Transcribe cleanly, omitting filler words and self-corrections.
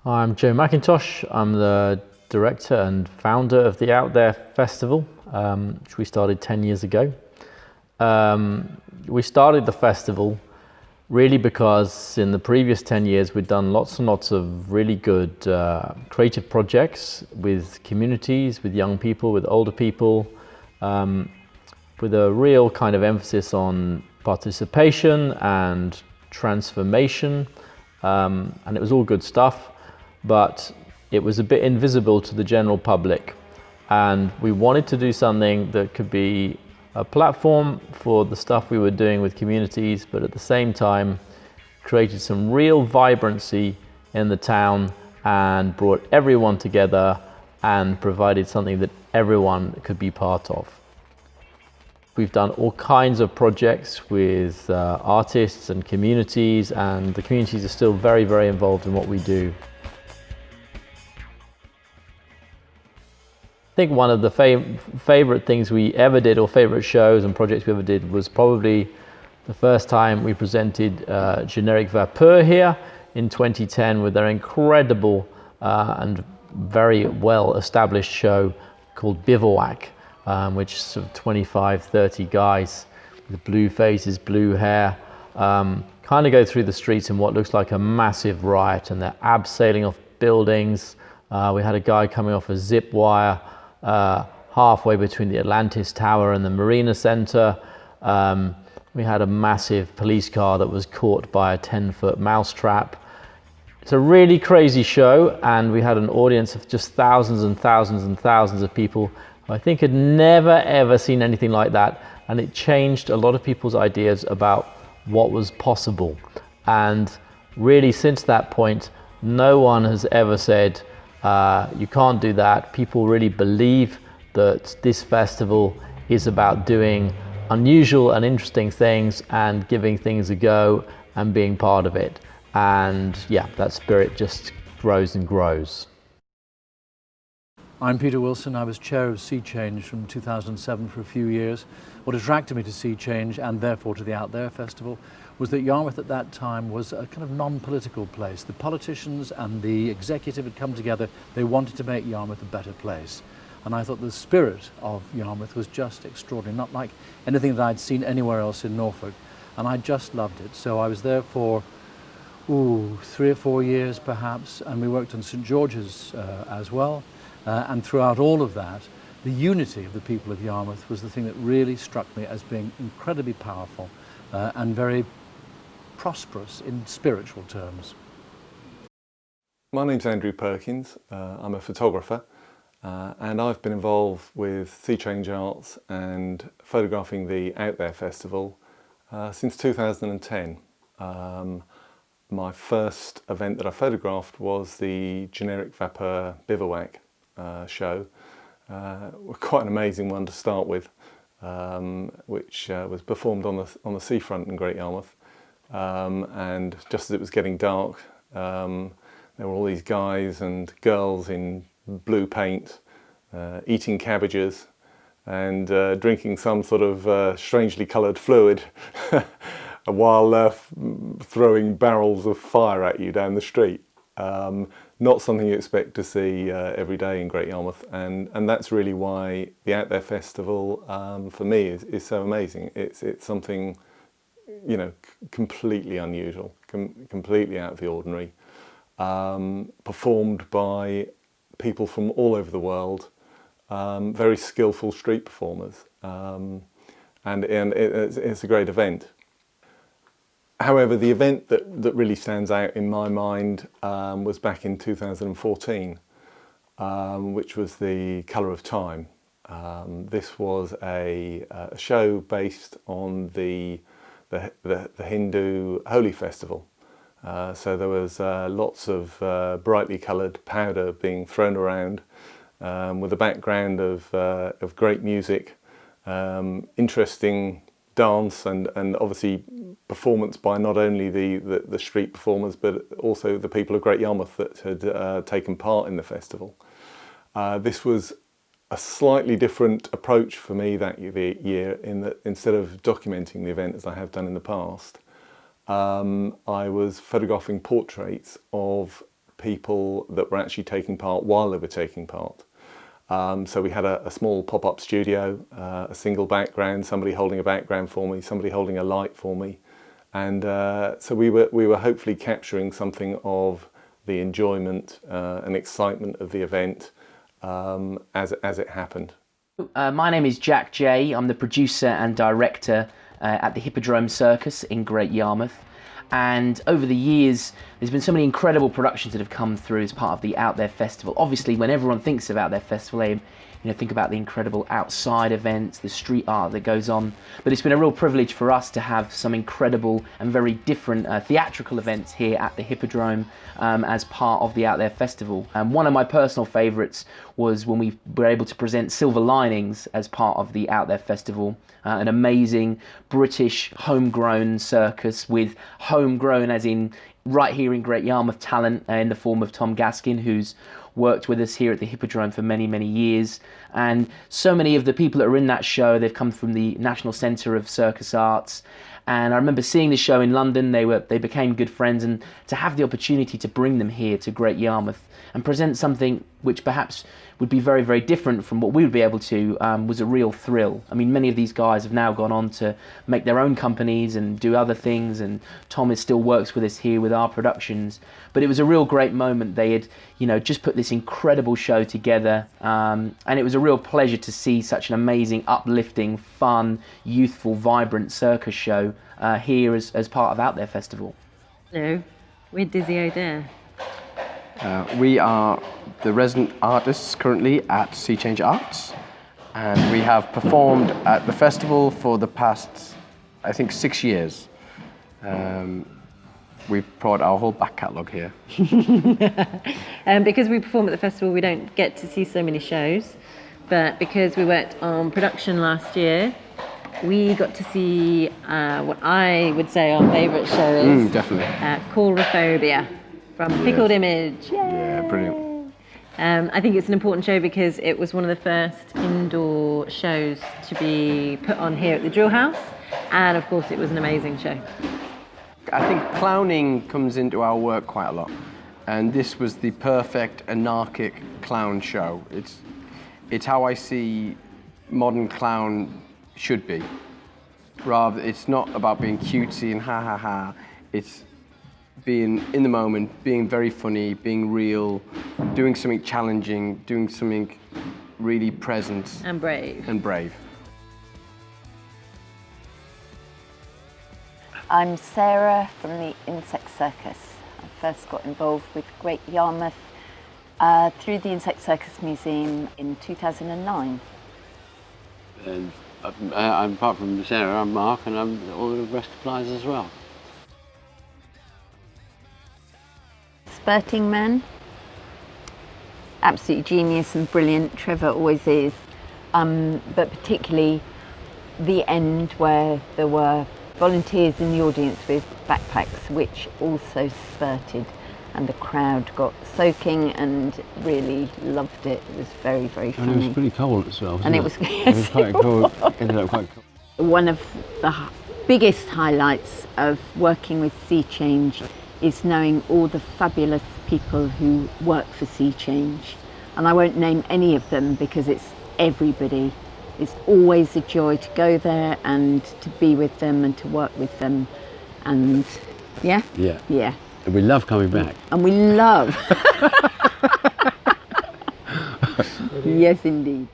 I'm Joe McIntosh. I'm the director and founder of the Out There Festival, which we started 10 years ago. We started the festival really because in the previous 10 years we'd done lots and lots of really good creative projects with communities, with young people, with older people, with a real kind of emphasis on participation and transformation, and it was all good stuff, but it was a bit invisible to the general public, and we wanted to do something that could be a platform for the stuff we were doing with communities, but at the same time created some real vibrancy in the town and brought everyone together and provided something that everyone could be part of. We've done all kinds of projects with artists and communities, and the communities are still very, very involved in what we do. I think one of the favorite things we ever did, or favorite shows and projects we ever did, was probably the first time we presented Generic Vapeur here in 2010 with their incredible and very well established show called Bivouac, which is sort of 25, 30 guys with blue faces, blue hair, kind of go through the streets in what looks like a massive riot, and they're abseiling off buildings. We had a guy coming off a zip wire halfway between the Atlantis Tower and the Marina Center. We had a massive police car that was caught by a 10-foot mousetrap. It's a really crazy show, and we had an audience of just thousands and thousands and thousands of people who I think had never ever seen anything like that, and it changed a lot of people's ideas about what was possible. And really since that point, no one has ever said you can't do that. People really believe that this festival is about doing unusual and interesting things and giving things a go and being part of it. And yeah, that spirit just grows and grows. I'm Peter Wilson. I was chair of Sea Change from 2007 for a few years. What attracted me to Sea Change, and therefore to the Out There Festival, was that Yarmouth at that time was a kind of non-political place. The politicians and the executive had come together. They wanted to make Yarmouth a better place. And I thought the spirit of Yarmouth was just extraordinary, not like anything that I'd seen anywhere else in Norfolk. And I just loved it. So I was there for 3 or 4 years perhaps, and we worked on St George's as well. And throughout all of that, the unity of the people of Yarmouth was the thing that really struck me as being incredibly powerful and very prosperous in spiritual terms. My name's Andrew Perkins. I'm a photographer, and I've been involved with Sea Change Arts and photographing the Out There Festival since 2010. My first event that I photographed was the Generic Vapeur Bivouac show. Quite an amazing one to start with, which was performed on the seafront in Great Yarmouth. And just as it was getting dark, there were all these guys and girls in blue paint eating cabbages and drinking some sort of strangely coloured fluid while throwing barrels of fire at you down the street. Not something you expect to see every day in Great Yarmouth, and that's really why the Out There Festival for me is so amazing. It's something, you know, completely unusual, completely out of the ordinary, performed by people from all over the world, very skillful street performers, and it's a great event. However, the event that really stands out in my mind was back in 2014, which was the Colour of Time. This was a show based on the Hindu Holi festival. So there was lots of brightly coloured powder being thrown around with a background of great music, interesting dance, and obviously performance by not only the street performers but also the people of Great Yarmouth that had taken part in the festival. This was a slightly different approach for me that year, in that instead of documenting the event as I have done in the past, I was photographing portraits of people that were actually taking part while they were taking part. So we had a small pop-up studio, a single background, somebody holding a background for me, somebody holding a light for me. And so we were hopefully capturing something of the enjoyment and excitement of the event as it happened. My name is Jack Jay. I'm the producer and director at the Hippodrome Circus in Great Yarmouth. And over the years, there's been so many incredible productions that have come through as part of the Out There Festival. Obviously, when everyone thinks of Out There Festival, they think about the incredible outside events, the street art that goes on. But it's been a real privilege for us to have some incredible and very different theatrical events here at the Hippodrome as part of the Out There Festival. One of my personal favourites was when we were able to present Silver Linings as part of the Out There Festival, an amazing British homegrown circus with homegrown as in right here in Great Yarmouth talent in the form of Tom Gaskin, who's worked with us here at the Hippodrome for many, many years. And so many of the people that are in that show, they've come from the National Centre of Circus Arts. And I remember seeing the show in London. They became good friends, and to have the opportunity to bring them here to Great Yarmouth and present something which perhaps would be very, very different from what we would be able to was a real thrill. I mean, many of these guys have now gone on to make their own companies and do other things, and Tom still works with us here with our productions. But it was a real great moment. They had, just put this incredible show together, and it was a real pleasure to see such an amazing, uplifting, fun, youthful, vibrant circus show here as part of Out There Festival. Hello, we're Dizzy O'Dare. We are the resident artists currently at Sea Change Arts, and we have performed at the festival for the past, I think, 6 years. We've brought our whole back catalogue here. Because we perform at the festival, we don't get to see so many shows, but because we worked on production last year, we got to see what I would say our favourite show is. Definitely. Coulrophobia from Pickled Image. Yay! Yeah, brilliant. I think it's an important show because it was one of the first indoor shows to be put on here at the Drill House, and of course it was an amazing show. I think clowning comes into our work quite a lot, and this was the perfect anarchic clown show. It's how I see modern clown should be. Rather, it's not about being cutesy and ha ha ha. It's being in the moment, being very funny, being real, doing something challenging, doing something really present And brave. and brave. I'm Sarah from the Insect Circus. I first got involved with Great Yarmouth through the Insect Circus Museum in 2009. And I'm, apart from Sarah, I'm Mark, and I'm all the rest applies as well. Spurting Man, absolutely genius and brilliant. Trevor always is, but particularly the end where there were volunteers in the audience with backpacks, which also spurted, and the crowd got soaking and really loved it. It was very, very funny. And it was pretty cold as well, And it was, yes, it was quite cold. Ended up quite cold. One of the biggest highlights of working with Sea Change is knowing all the fabulous people who work for Sea Change. And I won't name any of them because it's everybody. It's always a joy to go there and to be with them and to work with them. And yeah? Yeah. And we love coming back. And we love. Yes, indeed.